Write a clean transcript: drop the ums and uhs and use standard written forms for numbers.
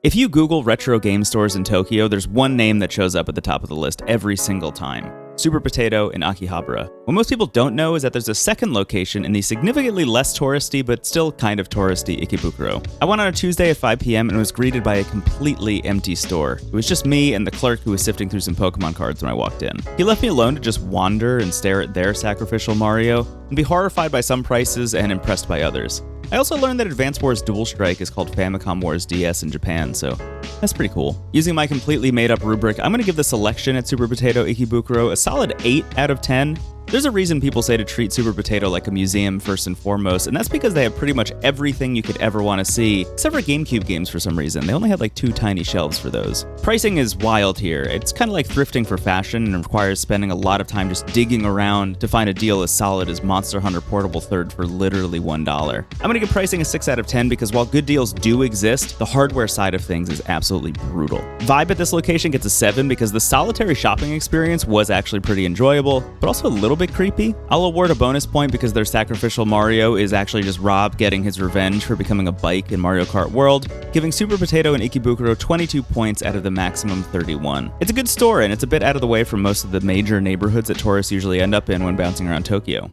If you Google retro game stores in Tokyo, there's one name that shows up at the top of the list every single time. Super Potato in Akihabara. What most people don't know is that there's a second location in the significantly less touristy but still kind of touristy Ikebukuro. I went on a Tuesday at 5 p.m. and was greeted by a completely empty store. It was just me and the clerk who was sifting through some Pokemon cards when I walked in. He left me alone to just wander and stare at their sacrificial Mario and be horrified by some prices and impressed by others. I also learned that Advance Wars Dual Strike is called Famicom Wars DS in Japan, so that's pretty cool. Using my completely made-up rubric, I'm going to give the selection at Super Potato Ikebukuro a solid 8 out of 10. There's a reason people say to treat Super Potato like a museum first and foremost, and that's because they have pretty much everything you could ever want to see, except for GameCube games for some reason. They only have like 2 tiny shelves for those. Pricing is wild here. It's kind of like thrifting for fashion and requires spending a lot of time just digging around to find a deal as solid as Monster Hunter Portable Third for literally $1. I'm going to give pricing a 6 out of 10 because while good deals do exist, the hardware side of things is absolutely brutal. Vibe at this location gets a 7 because the solitary shopping experience was actually pretty enjoyable, but also a little bit creepy. I'll award a bonus point because their sacrificial Mario is actually just Rob getting his revenge for becoming a bike in Mario Kart World, giving Super Potato and Ikebukuro 22 points out of the maximum 31. It's a good store and it's a bit out of the way from most of the major neighborhoods that tourists usually end up in when bouncing around Tokyo.